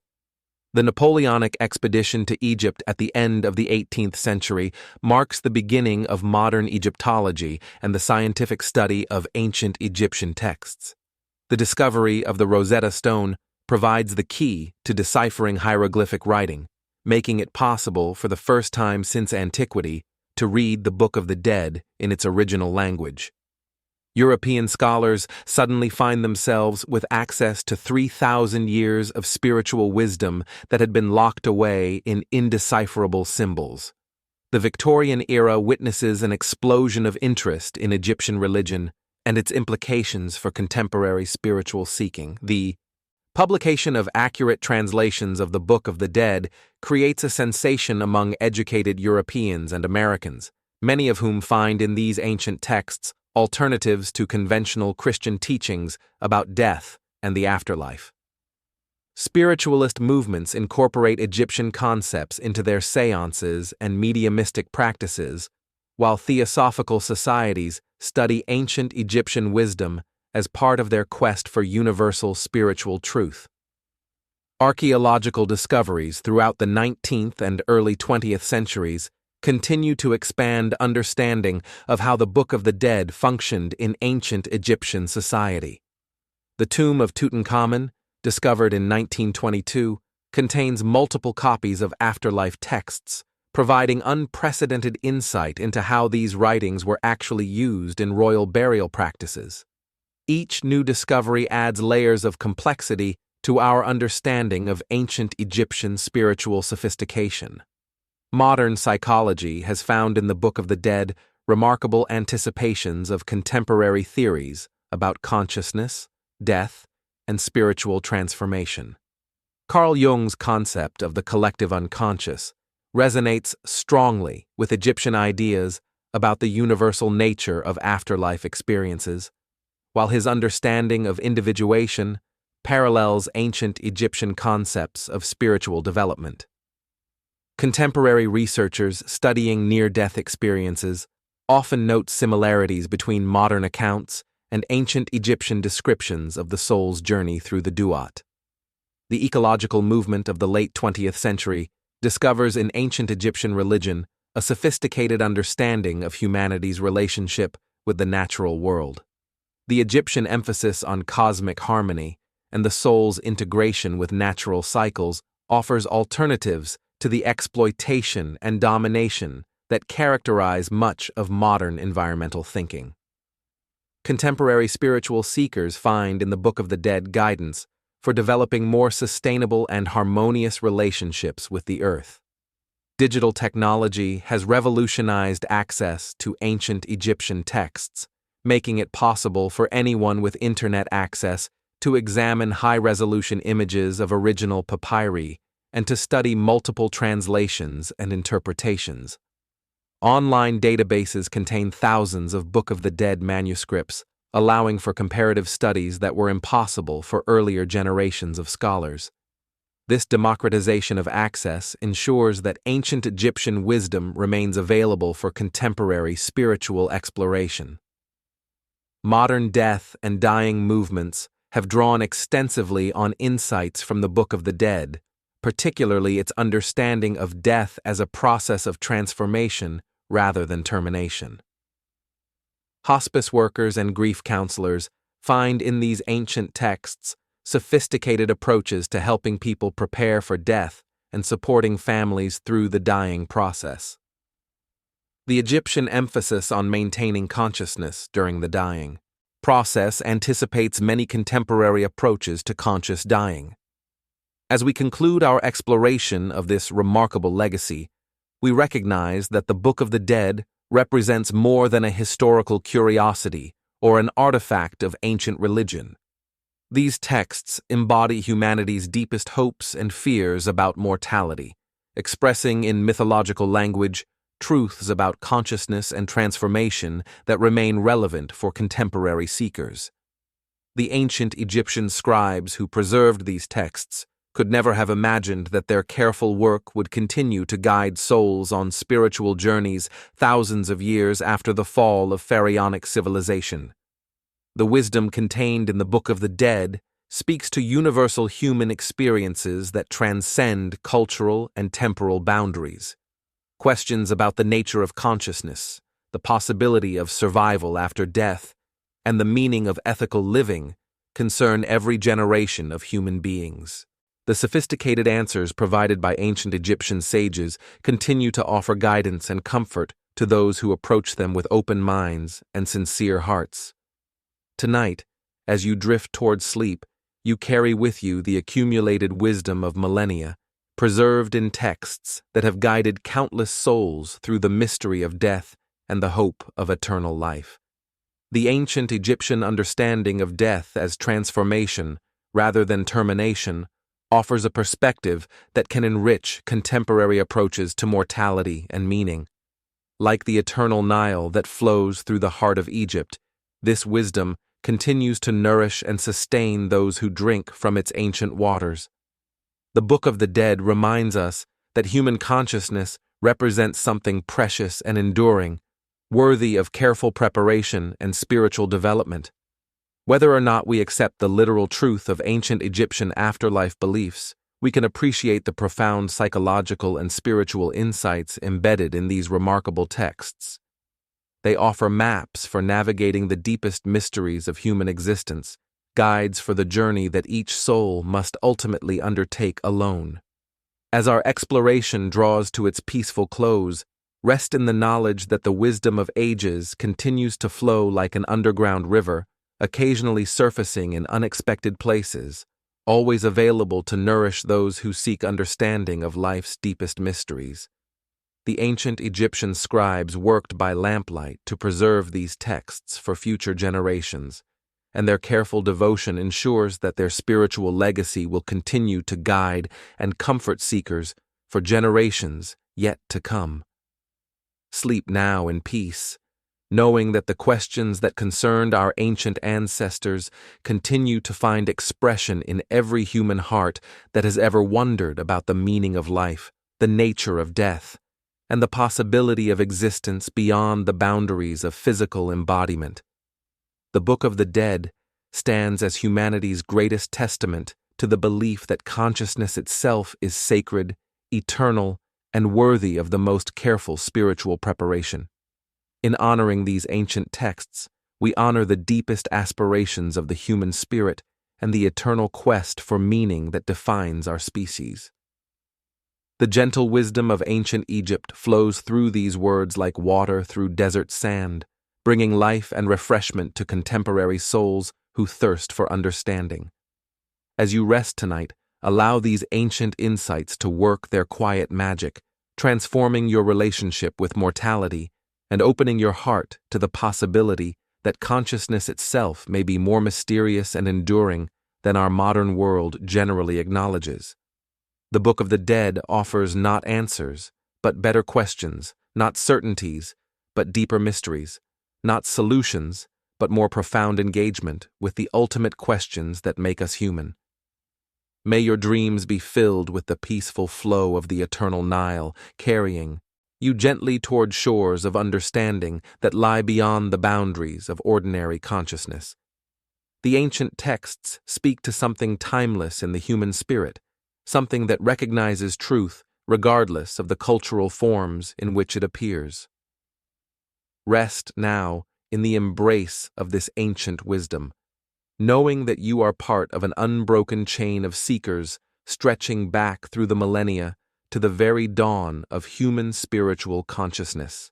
The Napoleonic expedition to Egypt at the end of the 18th century marks the beginning of modern Egyptology and the scientific study of ancient Egyptian texts. The discovery of the Rosetta Stone provides the key to deciphering hieroglyphic writing, making it possible for the first time since antiquity to read the Book of the Dead in its original language. European scholars suddenly find themselves with access to 3,000 years of spiritual wisdom that had been locked away in indecipherable symbols. The Victorian era witnesses an explosion of interest in Egyptian religion and its implications for contemporary spiritual seeking. The publication of accurate translations of the Book of the Dead creates a sensation among educated Europeans and Americans, many of whom find in these ancient texts alternatives to conventional Christian teachings about death and the afterlife. Spiritualist movements incorporate Egyptian concepts into their seances and mediumistic practices, while theosophical societies study ancient Egyptian wisdom as part of their quest for universal spiritual truth. Archaeological discoveries throughout the 19th and early 20th centuries continue to expand understanding of how the Book of the Dead functioned in ancient Egyptian society. The tomb of Tutankhamun, discovered in 1922, contains multiple copies of afterlife texts, providing unprecedented insight into how these writings were actually used in royal burial practices. Each new discovery adds layers of complexity to our understanding of ancient Egyptian spiritual sophistication. Modern psychology has found in the Book of the Dead remarkable anticipations of contemporary theories about consciousness, death, and spiritual transformation. Carl Jung's concept of the collective unconscious resonates strongly with Egyptian ideas about the universal nature of afterlife experiences, while his understanding of individuation parallels ancient Egyptian concepts of spiritual development. Contemporary researchers studying near-death experiences often note similarities between modern accounts and ancient Egyptian descriptions of the soul's journey through the duat. The ecological movement of the late 20th century discovers in ancient Egyptian religion a sophisticated understanding of humanity's relationship with the natural world. The Egyptian emphasis on cosmic harmony and the soul's integration with natural cycles offers alternatives to the exploitation and domination that characterize much of modern environmental thinking. Contemporary spiritual seekers find in the Book of the Dead guidance for developing more sustainable and harmonious relationships with the earth. Digital technology has revolutionized access to ancient Egyptian texts, making it possible for anyone with internet access to examine high-resolution images of original papyri and to study multiple translations and interpretations. Online databases contain thousands of Book of the Dead manuscripts, allowing for comparative studies that were impossible for earlier generations of scholars. This democratization of access ensures that ancient Egyptian wisdom remains available for contemporary spiritual exploration. Modern death and dying movements have drawn extensively on insights from the Book of the Dead, particularly its understanding of death as a process of transformation rather than termination. Hospice workers and grief counselors find in these ancient texts sophisticated approaches to helping people prepare for death and supporting families through the dying process. The Egyptian emphasis on maintaining consciousness during the dying process anticipates many contemporary approaches to conscious dying. As we conclude our exploration of this remarkable legacy, we recognize that the Book of the Dead represents more than a historical curiosity or an artifact of ancient religion. These texts embody humanity's deepest hopes and fears about mortality, expressing in mythological language truths about consciousness and transformation that remain relevant for contemporary seekers. The ancient Egyptian scribes who preserved these texts could never have imagined that their careful work would continue to guide souls on spiritual journeys thousands of years after the fall of pharaonic civilization. The wisdom contained in the Book of the Dead speaks to universal human experiences that transcend cultural and temporal boundaries. Questions about the nature of consciousness, the possibility of survival after death, and the meaning of ethical living concern every generation of human beings. The sophisticated answers provided by ancient Egyptian sages continue to offer guidance and comfort to those who approach them with open minds and sincere hearts. Tonight, as you drift toward sleep, you carry with you the accumulated wisdom of millennia, preserved in texts that have guided countless souls through the mystery of death and the hope of eternal life. The ancient Egyptian understanding of death as transformation rather than termination offers a perspective that can enrich contemporary approaches to mortality and meaning. Like the eternal Nile that flows through the heart of Egypt, this wisdom continues to nourish and sustain those who drink from its ancient waters. The Book of the Dead reminds us that human consciousness represents something precious and enduring, worthy of careful preparation and spiritual development. Whether or not we accept the literal truth of ancient Egyptian afterlife beliefs, we can appreciate the profound psychological and spiritual insights embedded in these remarkable texts. They offer maps for navigating the deepest mysteries of human existence, guides for the journey that each soul must ultimately undertake alone. As our exploration draws to its peaceful close, rest in the knowledge that the wisdom of ages continues to flow like an underground river, occasionally surfacing in unexpected places, always available to nourish those who seek understanding of life's deepest mysteries. The ancient Egyptian scribes worked by lamplight to preserve these texts for future generations, and their careful devotion ensures that their spiritual legacy will continue to guide and comfort seekers for generations yet to come. Sleep now in peace, knowing that the questions that concerned our ancient ancestors continue to find expression in every human heart that has ever wondered about the meaning of life, the nature of death, and the possibility of existence beyond the boundaries of physical embodiment. The Book of the Dead stands as humanity's greatest testament to the belief that consciousness itself is sacred, eternal, and worthy of the most careful spiritual preparation. In honoring these ancient texts, we honor the deepest aspirations of the human spirit and the eternal quest for meaning that defines our species. The gentle wisdom of ancient Egypt flows through these words like water through desert sand, bringing life and refreshment to contemporary souls who thirst for understanding. As you rest tonight, allow these ancient insights to work their quiet magic, transforming your relationship with mortality and opening your heart to the possibility that consciousness itself may be more mysterious and enduring than our modern world generally acknowledges. The Book of the Dead offers not answers, but better questions, not certainties, but deeper mysteries, not solutions, but more profound engagement with the ultimate questions that make us human. May your dreams be filled with the peaceful flow of the eternal Nile, carrying you gently toward shores of understanding that lie beyond the boundaries of ordinary consciousness. The ancient texts speak to something timeless in the human spirit, something that recognizes truth regardless of the cultural forms in which it appears. Rest now in the embrace of this ancient wisdom, knowing that you are part of an unbroken chain of seekers stretching back through the millennia to the very dawn of human spiritual consciousness.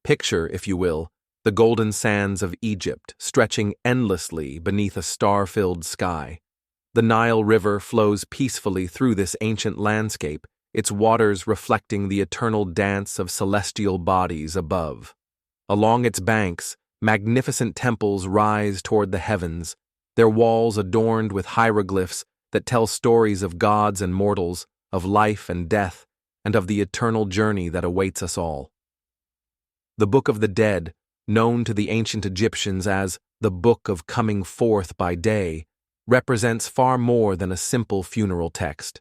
Picture, if you will, the golden sands of Egypt stretching endlessly beneath a star-filled sky. The Nile River flows peacefully through this ancient landscape, its waters reflecting the eternal dance of celestial bodies above. Along its banks, magnificent temples rise toward the heavens, their walls adorned with hieroglyphs that tell stories of gods and mortals, of life and death, and of the eternal journey that awaits us all. The Book of the Dead, known to the ancient Egyptians as the Book of Coming Forth by Day, represents far more than a simple funeral text.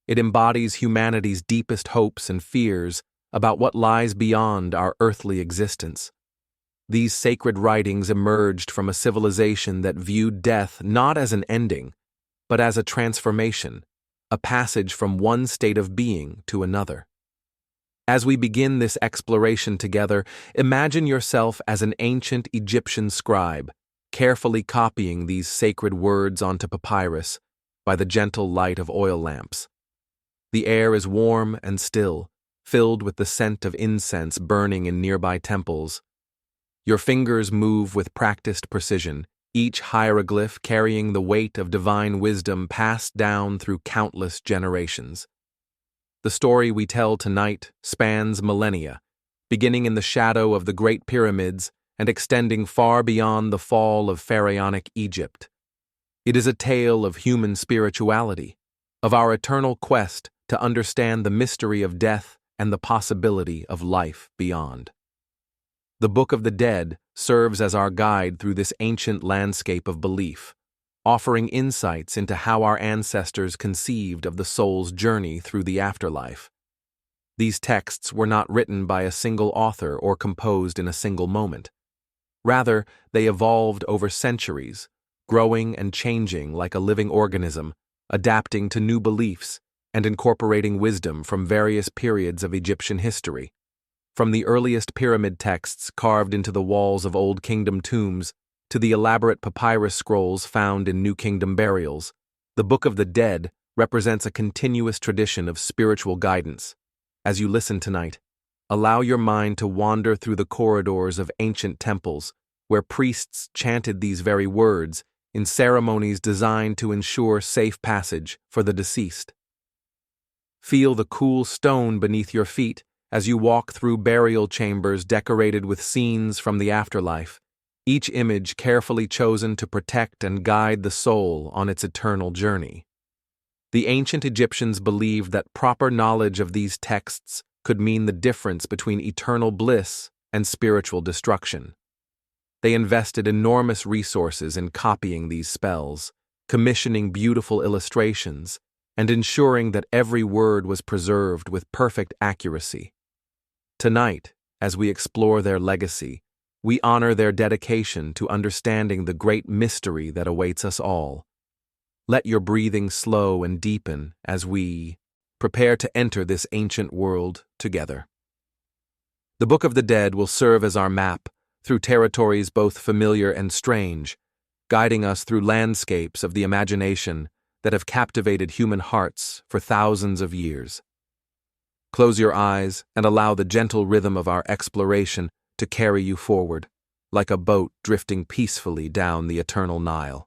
It embodies humanity's deepest hopes and fears about what lies beyond our earthly existence. These sacred writings emerged from a civilization that viewed death not as an ending, but as a transformation, a passage from one state of being to another. As we begin this exploration together, imagine yourself as an ancient Egyptian scribe, carefully copying these sacred words onto papyrus by the gentle light of oil lamps. The air is warm and still, filled with the scent of incense burning in nearby temples. Your fingers move with practiced precision, each hieroglyph carrying the weight of divine wisdom passed down through countless generations. The story we tell tonight spans millennia, beginning in the shadow of the Great Pyramids and extending far beyond the fall of pharaonic Egypt. It is a tale of human spirituality, of our eternal quest to understand the mystery of death and the possibility of life beyond. The Book of the Dead serves as our guide through this ancient landscape of belief, offering insights into how our ancestors conceived of the soul's journey through the afterlife. These texts were not written by a single author or composed in a single moment. Rather, they evolved over centuries, growing and changing like a living organism, adapting to new beliefs and incorporating wisdom from various periods of Egyptian history. From the earliest pyramid texts carved into the walls of Old Kingdom tombs to the elaborate papyrus scrolls found in New Kingdom burials, the Book of the Dead represents a continuous tradition of spiritual guidance. As you listen tonight, allow your mind to wander through the corridors of ancient temples where priests chanted these very words in ceremonies designed to ensure safe passage for the deceased. Feel the cool stone beneath your feet as you walk through burial chambers decorated with scenes from the afterlife, each image carefully chosen to protect and guide the soul on its eternal journey. The ancient Egyptians believed that proper knowledge of these texts could mean the difference between eternal bliss and spiritual destruction. They invested enormous resources in copying these spells, commissioning beautiful illustrations, and ensuring that every word was preserved with perfect accuracy. Tonight, as we explore their legacy, we honor their dedication to understanding the great mystery that awaits us all. Let your breathing slow and deepen as we prepare to enter this ancient world together. The Book of the Dead will serve as our map through territories both familiar and strange, guiding us through landscapes of the imagination that have captivated human hearts for thousands of years. Close your eyes and allow the gentle rhythm of our exploration to carry you forward, like a boat drifting peacefully down the eternal Nile.